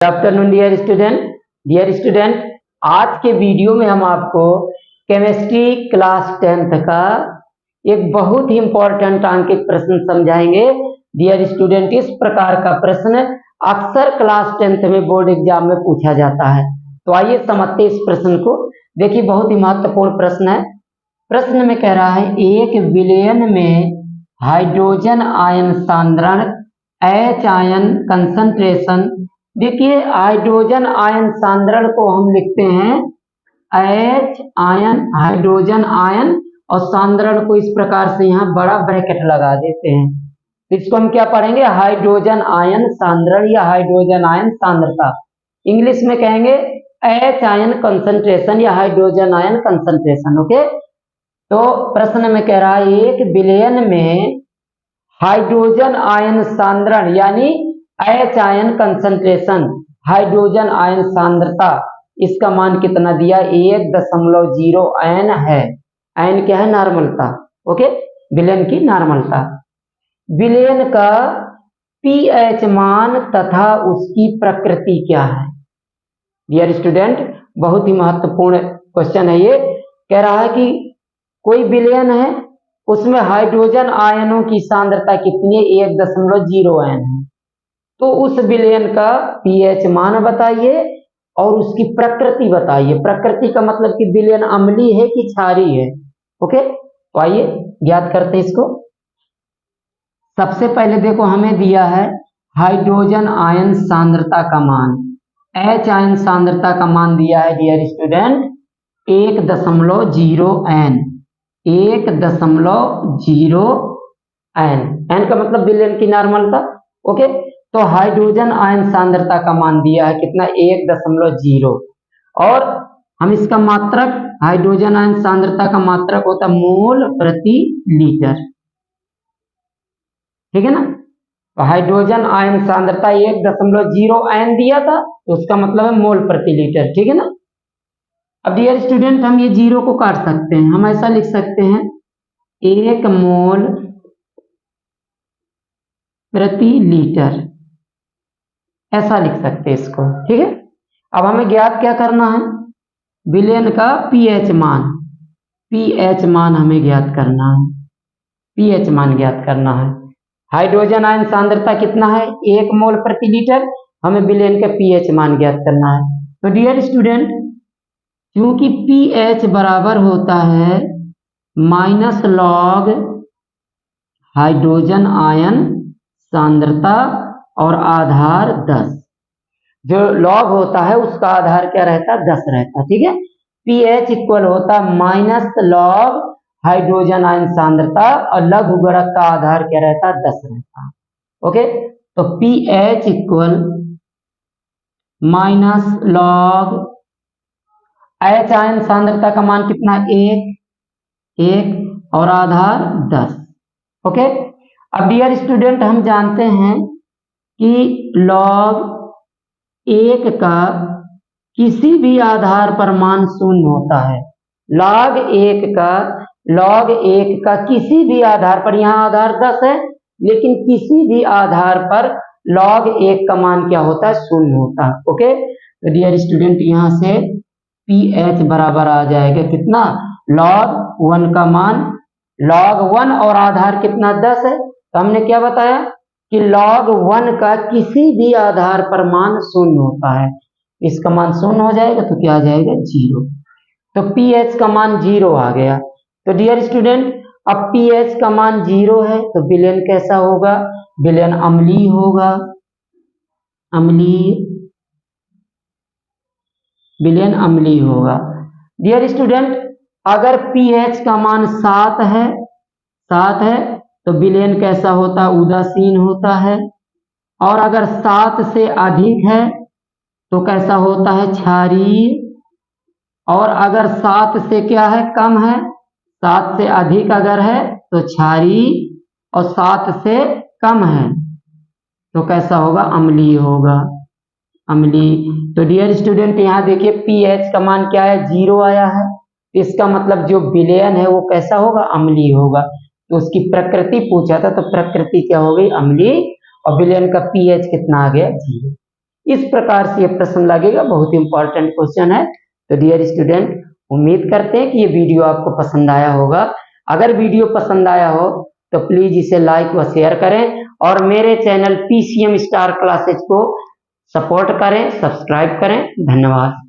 Good afternoon dear student, आज के video में हम आपको केमिस्ट्री क्लास 10th का एक बहुत ही इंपॉर्टेंट अंकित प्रश्न समझाएंगे। डियर स्टूडेंट, इस प्रकार का प्रश्न अक्सर क्लास 10th में बोर्ड एग्जाम में पूछा जाता है। तो आइए समझते इस प्रश्न को। देखिए, बहुत ही महत्वपूर्ण प्रश्न है। प्रश्न में कह रहा है एक विलयन में हाइड्रोजन आयन सांद्रण H आयन कंसंट्रेशन। देखिए, हाइड्रोजन आयन सांद्रण को हम लिखते हैं H आयन, हाइड्रोजन आयन, और सांद्रण को इस प्रकार से यहाँ बड़ा ब्रैकेट लगा देते हैं। तो इसको हम क्या पढ़ेंगे? हाइड्रोजन आयन सांद्रण या हाइड्रोजन आयन सांद्रता। इंग्लिश में कहेंगे H आयन कंसंट्रेशन या हाइड्रोजन आयन कंसंट्रेशन। ओके, तो प्रश्न में कह रहा है एक विलयन में हाइड्रोजन आयन सांद्रण यानी H आयन कंसंट्रेशन, हाइड्रोजन आयन सांद्रता, इसका मान कितना दिया? 1.0 N है। N क्या है? नॉर्मलता। ओके, विलयन की नॉर्मलता। विलयन का pH मान तथा उसकी प्रकृति क्या है? डियर स्टूडेंट, बहुत ही महत्वपूर्ण क्वेश्चन है ये। कह रहा है कि कोई विलयन है, उसमें हाइड्रोजन आयनों की सांद्रता कितनी है? 1.0 N है। तो उस विलयन का pH मान बताइए और उसकी प्रकृति बताइए। प्रकृति का मतलब कि विलयन अम्लीय है कि क्षारीय है। ओके, तो आइए ज्ञात करते हैं इसको। सबसे पहले देखो, हमें दिया है हाइड्रोजन आयन सांद्रता का मान। H आयन सांद्रता का मान दिया है dear student 1.0 N। 1.0 N, N का मतलब विलयन की नॉर्मलता। ओके, तो हाइड्रोजन आयन सांद्रता का मान दिया है कितना? 1.0। और हम इसका मात्रक, हाइड्रोजन आयन सांद्रता का मात्रक होता है मोल प्रति लीटर। ठीक है ना? तो हाइड्रोजन आयन सांद्रता 1.0 N दिया था, तो उसका मतलब है मोल प्रति लीटर। ठीक है ना? अब डियर स्टूडेंट, हम ये जीरो को काट सकते हैं। हम ऐसा लिख सकते हैं 1 मोल प्रति लीटर, ऐसा लिख सकते हैं इसको। ठीक है, अब हमें ज्ञात क्या करना है? विलयन का pH मान। pH मान हमें ज्ञात करना है। pH मान ज्ञात करना है। हाइड्रोजन आयन सांद्रता कितना है? 1 मोल प्रति लीटर। हमें विलयन का pH मान ज्ञात करना है। तो डियर स्टूडेंट, क्योंकि pH बराबर होता है -log हाइड्रोजन आयन सांद्रता और आधार 10। जो लॉग होता है उसका आधार क्या रहता है? 10 रहता है। ठीक है, pH इक्वल होता है -log हाइड्रोजन आयन सांद्रता और लघु गुणक का आधार क्या रहता है? 10 रहता है। ओके, तो pH equal -log H ion सांद्रता का मान कितना? 1 और आधार 10। ओके, अब डियर स्टूडेंट, हम जानते हैं कि log 1 का किसी भी आधार पर मान 0 होता है। log 1 का किसी भी आधार पर, यहाँ आधार 10 है, लेकिन किसी भी आधार पर log 1 का मान क्या होता है? 0 होता है। ओके, तो डियर स्टूडेंट, यहाँ से pH बराबर आ जाएगा कितना? log 1 का मान, log 1 और आधार कितना? 10 है। तो हमने क्या बताया कि log 1 का किसी भी आधार पर मान 0 होता है। इसका मान 0 हो जाएगा तो क्या आ जाएगा? 0। तो pH का मान 0 आ गया। तो डियर स्टूडेंट, अब pH का मान 0 है तो विलयन कैसा होगा? विलयन अम्लीय होगा। विलयन अम्लीय होगा। डियर स्टूडेंट, अगर pH का मान 7 है तो विलयन कैसा होता है? उदासीन होता है। और अगर 7 से अधिक है तो कैसा होता है? क्षारीय। और अगर 7 से क्या है? कम है। 7 से अधिक अगर है तो क्षारीय, और 7 से कम है तो कैसा होगा? अम्लीय होगा। अम्लीय। तो डियर स्टूडेंट, यहाँ देखिए pH का मान क्या है? 0 आया है। इसका मतलब जो विलयन है वो कैसा होगा? अम्लीय होगा। तो उसकी प्रकृति पूछा था, तो प्रकृति क्या हो गई? अम्लीय। और विलयन का pH कितना आ गया? 0। इस प्रकार से ये प्रश्न लगेगा, बहुत इंपॉर्टेंट क्वेश्चन है। तो डियर स्टूडेंट, उम्मीद करते हैं कि ये वीडियो आपको पसंद आया होगा। अगर वीडियो पसंद आया हो तो प्लीज इसे लाइक व शेयर करें और मेरे चैनल पीसीएम स्टार क्लासेज को सपोर्ट करें, सब्सक्राइब करें। धन्यवाद।